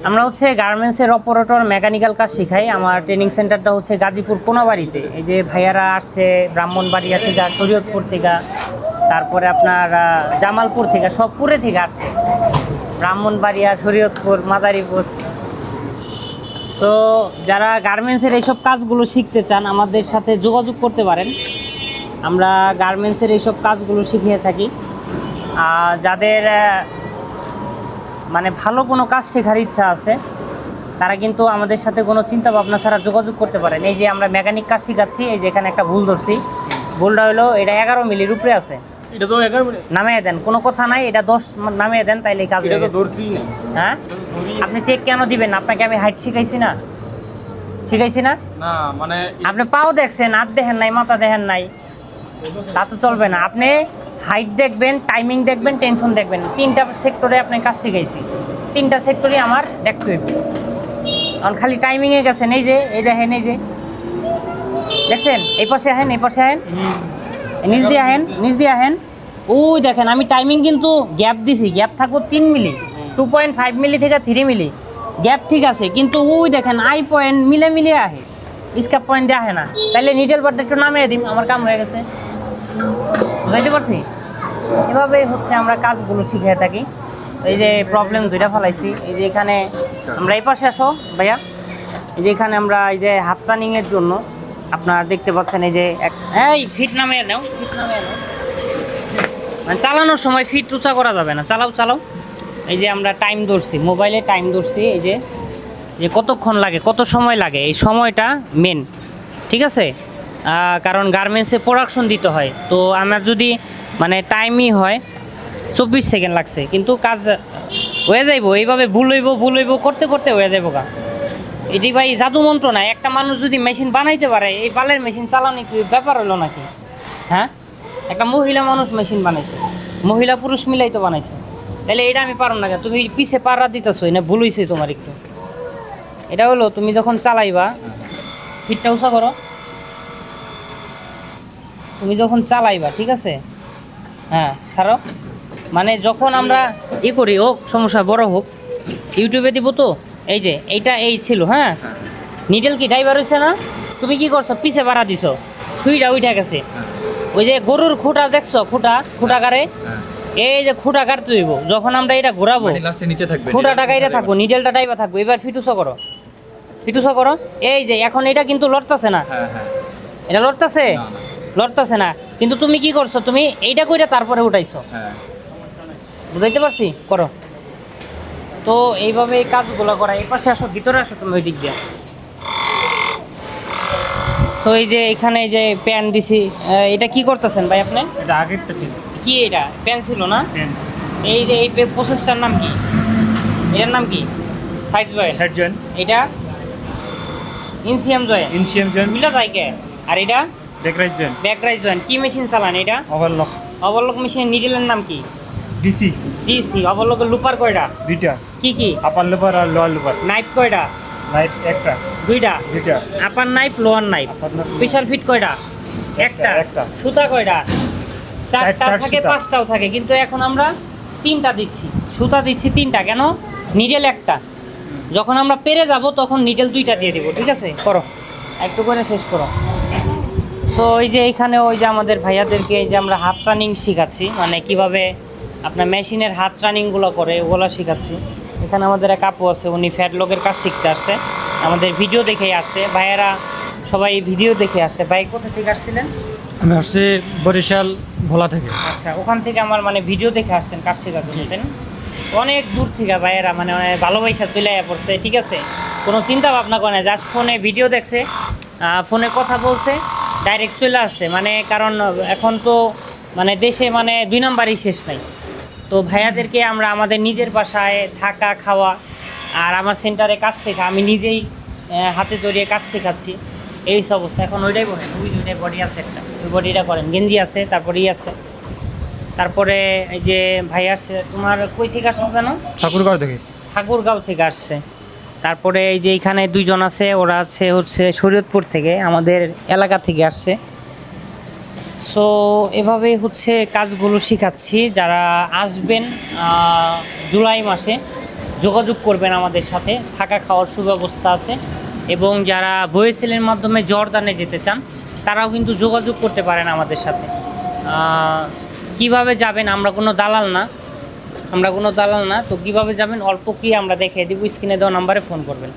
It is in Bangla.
আমরা হচ্ছে গার্মেন্টসের অপারেটর মেকানিক্যাল কাজ শেখাই। আমার ট্রেনিং সেন্টারটা হচ্ছে গাজীপুর কোনাবাড়িতে। এই যে ভাইয়ারা আসছে ব্রাহ্মণবাড়িয়া থেকে, শরীয়তপুর থেকে, তারপরে আপনার জামালপুর থেকে, সবপুরে থেকে আসছে, ব্রাহ্মণবাড়িয়া, শরীয়তপুর, মাদারীপুর। সো যারা গার্মেন্টসের এইসব কাজগুলো শিখতে চান আমাদের সাথে যোগাযোগ করতে পারেন। আমরা গার্মেন্টসের এইসব কাজগুলো শিখিয়ে থাকি। যাদের মানে ভালো কোনো কাজ শেখার ইচ্ছা আছে তারা কিন্তু আমাদের সাথে কোনো চিন্তা ভাবনা ছাড়া যোগাযোগ করতে পারেন। এই যে আমরা মেকানিক কাজ শেখাচ্ছি, এই যে এখানে একটা ভুল ধরছি, ভুলটা হলো এটা 11 মিলির উপরে আছে। এটা তো 11 মিনিট নামিয়ে দেন, কোনো কথা নাই, এটা 10 নামিয়ে দেন, তাইলে কাজ হয়ে গেছে। হ্যাঁ, আপনি চেক কেন দিবেন? আপনাকে আমি হাইট শিখাইছি না? শিখাইছি না? না মানে আপনি পাও দেখছেন, হাত দেখেন নাই, মাথা দেখেন নাই, তা তো চলবে না। আপনি হাইট দেখবেন, টাইমিং দেখবেন, টেনশন দেখবেন। 3টা সেক্টরে আপনি কাজ শিখাইছি, 3টা সেক্টরই আমার দেখতে হইবে। কারণ খালি টাইমিংয়ে গেছেন, এই যে এই দেখেন, এই যে দেখছেন, এই পাশে আহেন, এই পাশে আহেন, নিচ দিয়ে আহেন, নিচ দিয়ে আহেন। ওই দেখেন আমি টাইমিং কিন্তু গ্যাপ দিছি, গ্যাপ থাকবো 3 মিলি, 2.5 মিলি থেকে 3 মিলি গ্যাপ, ঠিক আছে। কিন্তু ওই দেখেন আই পয়েন্ট মিলে মিলিয়ে আহে, স্কাপ পয়েন্ট দিয়ে আহে না। তাহলে নিডেল বারটা একটু নামিয়ে দিন, আমার কাম হয়ে গেছে। বুঝাইতে পারছি? এভাবেই হচ্ছে আমরা কাজগুলো শিখে থাকি। এই যে প্রবলেম দুইটা ফেলাইছি, এই যে এখানে আমরা এই পাশে আসো ভাইয়া, এই যে এখানে আমরা এই যে হাফ রানিংয়ের জন্য আপনারা দেখতে পাচ্ছেন, এই যে এই ফিট নামিয়ে নাও, ফিট নামিয়ে নাও, মানে চালানোর সময় ফিট উঁচা করা যাবে না। চালাও চালাও। এই যে আমরা টাইম ধরছি, মোবাইলে টাইম ধরছি, এই যে যে কতক্ষণ লাগে, কত সময় লাগে, এই সময়টা মেন, ঠিক আছে। কারণ গার্মেন্টসে প্রোডাকশন দিতে হয়, তো আমার যদি মানে টাইমই হয় 24 সেকেন্ড লাগছে, কিন্তু কাজ হয়ে যাইব। এইভাবে ভুল হইব করতে করতে হয়ে যাইব গা। এটি ভাই জাদু মন্ত্র না। একটা মানুষ যদি মেশিন বানাইতে পারে, এই বালের মেশিন চালানো কি ব্যাপার হলো নাকি? হ্যাঁ, একটা মহিলা মানুষ মেশিন বানাইছে, মহিলা পুরুষ মিলাই তো বানাইছে, তাহলে এটা আমি পারো না কেন? তুমি পিছে পাড়া দিতেছো, না ভুল হয়েছে তোমার একটু। এটা হলো তুমি যখন চালাইবা, ফিটটা উঁচা করো, তুমি যখন চালাইবা, ঠিক আছে, হ্যাঁ ছাড়ো। মানে যখন আমরা করি, হোক সমস্যা বড় হোক, ইউটিউবে দিব তো। এই যে এইটা এই ছিল, হ্যাঁ, নিডেল কি ড্রাইভার হয়েছে না? তুমি কি করছো? পিছে বাড়া দিছো, সুইটা উঠে গেছে। ওই যে গরুর খুঁটা দেখছো, খুঁটা কারে, এই যে খুঁটা কাটতে হইব। যখন আমরা এটা ঘোরাবো, খুঁটাটা কাইটা থাকবো, নিডেলটা ড্রাইভার থাকবো। এবার ফিটুসা করো, ফিটুসা করো। এই যে এখন এটা কিন্তু লড়তাছে না, এটা লড়তাছে না, কিন্তু তুমি কি করছো? তুমি এইটা কইরা তারপরে উঠাইছো। বুঝাইতে পারছি? করো। তো এইভাবে এই কাজগুলো করা। এই পাশে আসো, ভিতরে আসো তুমি, ওই দিক দিয়ে। তো এই যে এখানে যে প্যান দিছি, এটা কি করতেছেন ভাই আপনি? এটা আগেরটা ছিল। কি এটা প্যান ছিল না? এই যে এই প্রসেসটার নাম কি? এটার নাম কি? Side joint. এটা ইনসিয়াম জয়েন্ট মিলা যায় কে? আর এটা ব্যাকরাইজ জয়েন্ট। কি মেশিন চালান এটা? Overlock machine. নিডেলের নাম কি? ডিসি। ওভারলকের লুপার কয়টা? 2টা। কি আপার লুপার আর লোয়ার লুপার। নাইফ কয়টা? একটা। 2টা। আপার নাইফ, লোয়ার নাইফ। আপার নাইফ। প্রেসার ফিট কয়টা? একটা। সুতা কয়টা? 4টা থাকে, 5টাও থাকে, কিন্তু এখন আমরা 3টা দিচ্ছি, সুতা দিচ্ছি 3টা। কেন? নিডেল একটা। যখন আমরা পেরে যাব তখন নিডেল 2টা দিয়ে দিব, ঠিক আছে? করো, একটু করে শেষ করো। সো এই যে এইখানে ওই যে আমাদের ভাইয়াদেরকে এই যে আমরা হাত রানিং শেখাচ্ছি, মানে কিভাবে আপনার মেশিনের হাত রানিংগুলো করে ওগুলো শেখাচ্ছি। এখানে আমাদের এক আপু আছে, উনি ফ্যাটলগের কাজ শিখতে আসছে, আমাদের ভিডিও দেখেই আসছে। ভাইয়েরা সবাই ভিডিও দেখে আসছে। ভাই কোথা থেকে আসছিলেন? আমি আসছি বরিশাল ভোলা থেকে। আচ্ছা, ওখান থেকে আমার মানে ভিডিও দেখে আসছেন কাজ শেখার জন্য, তাই না? অনেক দূর থেকে ভাইয়েরা মানে ভালোবাসা চলে পড়ছে, ঠিক আছে? কোনো চিন্তা ভাবনা করে না, জাস্ট ফোনে ভিডিও দেখছে, ফোনে কথা বলছে, ডাইরেক্ট চলে আসছে। মানে কারণ এখন তো মানে দেশে মানে 2 নাম্বারই শেষ নাই। তো ভাইয়াদেরকে আমরা আমাদের নিজের বাসায় থাকা, খাওয়া, আর আমার সেন্টারে কাজ শেখা, আমি নিজেই হাতে ধরিয়ে কাজ শেখাচ্ছি, এই সব অবস্থা। এখন ওইটাই বলেন, ওইটাই বডি আছে একটা, ওই বডিটা করেন, গেঞ্জি আছে, তারপরে আছে, তারপরে এই যে ভাই আসছে। তোমার কই থেকে আসছো জানো? ঠাকুরগাঁও থেকে আসছে। তারপরে এই যে এখানে 2জন আছে, ওরা হচ্ছে শরীয়তপুর থেকে, আমাদের এলাকা থেকে আসছে। সো এভাবেই হচ্ছে কাজগুলো শেখাচ্ছি। যারা আসবেন জুলাই মাসে, যোগাযোগ করবেন আমাদের সাথে, থাকা খাওয়ার সুব্যবস্থা আছে। এবং যারা বয়েসেলের মাধ্যমে জর্দানে যেতে চান তারাও কিন্তু যোগাযোগ করতে পারেন আমাদের সাথে। কিভাবে যাবেন, আমরা কোনো দালাল না, তো কিভাবে যাবেন অল্প কি আমরা দেখিয়ে দিব, স্ক্রিনে দেওয়া নাম্বারে ফোন করবেন।